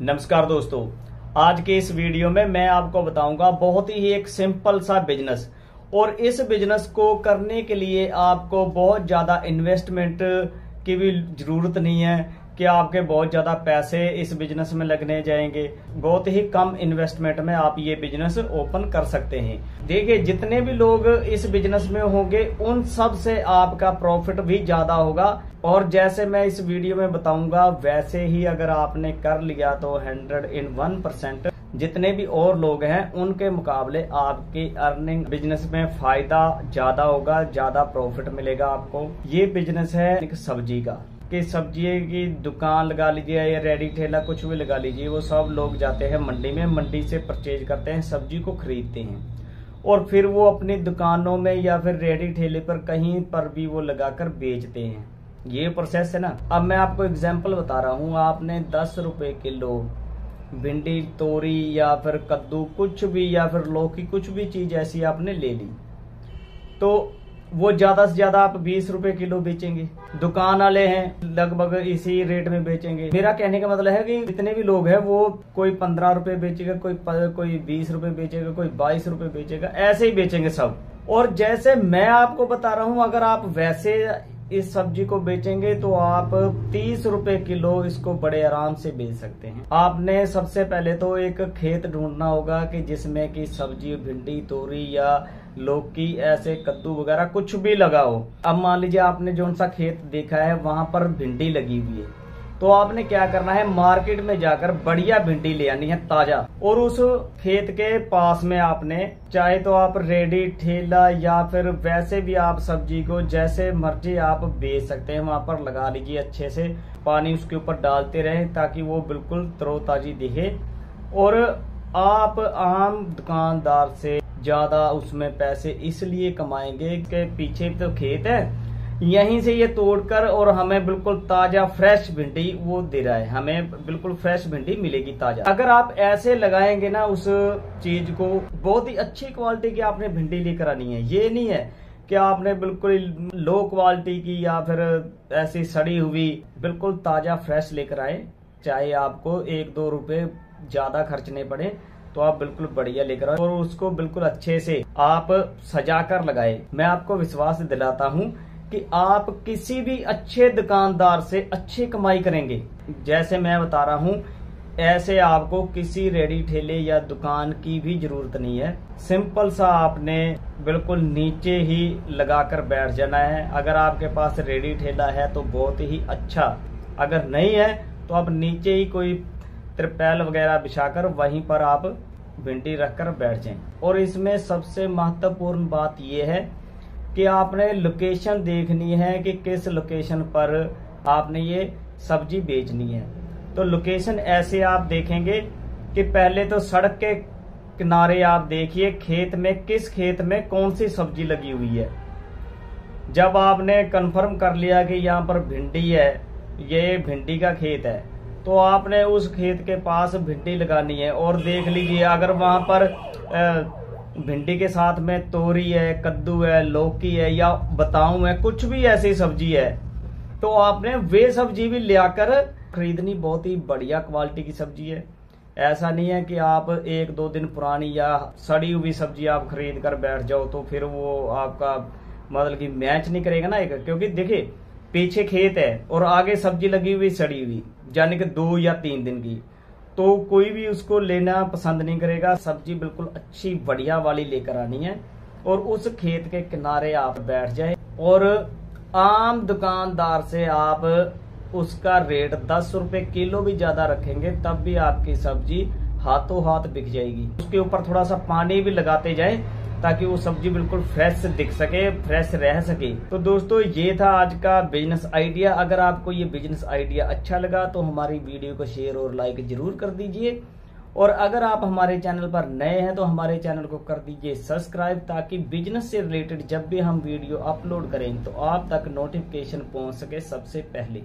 नमस्कार दोस्तों, आज के इस वीडियो में मैं आपको बताऊंगा बहुत ही एक सिंपल सा बिजनेस। और इस बिजनेस को करने के लिए आपको बहुत ज्यादा इन्वेस्टमेंट की भी जरूरत नहीं है कि आपके बहुत ज्यादा पैसे इस बिजनेस में लगने जाएंगे। बहुत ही कम इन्वेस्टमेंट में आप ये बिजनेस ओपन कर सकते हैं। देखिए, जितने भी लोग इस बिजनेस में होंगे उन सब से आपका प्रॉफिट भी ज्यादा होगा। और जैसे मैं इस वीडियो में बताऊंगा वैसे ही अगर आपने कर लिया तो 101% जितने भी और लोग हैं उनके मुकाबले आपकी अर्निंग बिजनेस में फायदा ज्यादा होगा, ज्यादा प्रॉफिट मिलेगा आपको। ये बिजनेस है एक सब्जी का, कि सब्जी की दुकान लगा लीजिए या रेडी ठेला कुछ भी लगा लीजिए। वो सब लोग जाते हैं मंडी में, मंडी से परचेज करते हैं, सब्जी को खरीदते हैं और फिर वो अपनी दुकानों में या फिर रेडी ठेले पर कहीं पर भी वो लगाकर बेचते हैं। ये प्रोसेस है ना। अब मैं आपको एग्जांपल बता रहा हूँ। आपने 10 रुपए किलो भिंडी, तोरी या फिर कद्दू कुछ भी या फिर लौकी कुछ भी चीज ऐसी आपने ले ली तो वो ज्यादा से ज्यादा आप 20 रुपए किलो बेचेंगे। दुकान वाले हैं लगभग इसी रेट में बेचेंगे। मेरा कहने का मतलब है कि जितने भी लोग हैं वो कोई 15 रुपए बेचेगा, कोई 20 रुपए बेचेगा, कोई 22 रुपए बेचेगा, ऐसे ही बेचेंगे सब। और जैसे मैं आपको बता रहा हूँ, अगर आप वैसे इस सब्जी को बेचेंगे तो आप 30 रुपए किलो इसको बड़े आराम से बेच सकते हैं। आपने सबसे पहले तो एक खेत ढूंढना होगा कि जिसमें कि सब्जी, भिंडी, तोरी या लौकी, ऐसे कद्दू वगैरह कुछ भी लगा हो। अब मान लीजिए आपने जो सा खेत देखा है वहां पर भिंडी लगी हुई है, तो आपने क्या करना है, मार्केट में जाकर बढ़िया भिंडी ले आनी है ताजा। और उस खेत के पास में आपने चाहे तो आप रेडी ठेला या फिर वैसे भी आप सब्जी को जैसे मर्जी आप बेच सकते हैं, वहां पर लगा लीजिए। अच्छे से पानी उसके ऊपर डालते रहें ताकि वो बिल्कुल तरोताजी दिखे। और आप आम दुकानदार से ज्यादा उसमें पैसे इसलिए कमाएंगे कि पीछे तो खेत है, यहीं से ये तोड़कर और हमें बिल्कुल ताजा फ्रेश भिंडी वो दे रहा है, हमें बिल्कुल फ्रेश भिंडी मिलेगी ताजा। अगर आप ऐसे लगाएंगे ना उस चीज को, बहुत ही अच्छी क्वालिटी की आपने भिंडी लेकर आनी है। ये नहीं है कि आपने बिल्कुल लो क्वालिटी की या फिर ऐसी सड़ी हुई, बिल्कुल ताजा फ्रेश लेकर आए। चाहे आपको 1-2 रुपए ज्यादा खर्चने पड़े तो आप बिल्कुल बढ़िया लेकर आए और उसको बिल्कुल अच्छे से आप सजा कर लगाए। मैं आपको विश्वास दिलाता हूँ कि आप किसी भी अच्छे दुकानदार से अच्छी कमाई करेंगे। जैसे मैं बता रहा हूँ ऐसे आपको किसी रेडी ठेले या दुकान की भी जरूरत नहीं है। सिंपल सा आपने बिल्कुल नीचे ही लगाकर बैठ जाना है। अगर आपके पास रेडी ठेला है तो बहुत ही अच्छा, अगर नहीं है तो आप नीचे ही कोई त्रिपैल वगैरह बिछाकर वहीं पर आप भिंडी रखकर बैठ जाएं। और इसमें सबसे महत्वपूर्ण बात यह है कि आपने लोकेशन देखनी है कि किस लोकेशन पर आपने ये सब्जी बेचनी है। तो लोकेशन ऐसे आप देखेंगे कि पहले तो सड़क के किनारे आप देखिए खेत में किस खेत में कौन सी सब्जी लगी हुई है। जब आपने कंफर्म कर लिया कि यहाँ पर भिंडी है, ये भिंडी का खेत है, तो आपने उस खेत के पास भिंडी लगानी है। और देख लीजिए अगर वहां पर भिंडी के साथ में तोरी है, कद्दू है, लौकी है या बताऊं है, कुछ भी ऐसी सब्जी है, तो आपने वे सब्जी भी लाकर खरीदनी। बहुत ही बढ़िया क्वालिटी की सब्जी है। ऐसा नहीं है कि आप 1-2 दिन पुरानी या सड़ी हुई सब्जी आप खरीद कर बैठ जाओ तो फिर वो आपका मतलब कि मैच नहीं करेगा ना। क्योंकि देखिए पीछे खेत है और आगे सब्जी लगी हुई सड़ी हुई, यानी कि 2 या 3 दिन की, तो कोई भी उसको लेना पसंद नहीं करेगा। सब्जी बिल्कुल अच्छी बढ़िया वाली लेकर आनी है और उस खेत के किनारे आप बैठ जाए और आम दुकानदार से आप उसका रेट 10 रुपए किलो भी ज्यादा रखेंगे तब भी आपकी सब्जी हाथों हाथ बिक जाएगी। उसके ऊपर थोड़ा सा पानी भी लगाते जाए ताकि वो सब्जी बिल्कुल फ्रेश दिख सके, फ्रेश रह सके। तो दोस्तों ये था आज का बिजनेस आइडिया। अगर आपको ये बिजनेस आइडिया अच्छा लगा तो हमारी वीडियो को शेयर और लाइक जरूर कर दीजिए। और अगर आप हमारे चैनल पर नए हैं तो हमारे चैनल को कर दीजिए सब्सक्राइब, ताकि बिजनेस से रिलेटेड जब भी हम वीडियो अपलोड करें तो आप तक नोटिफिकेशन पहुंच सके सबसे पहले।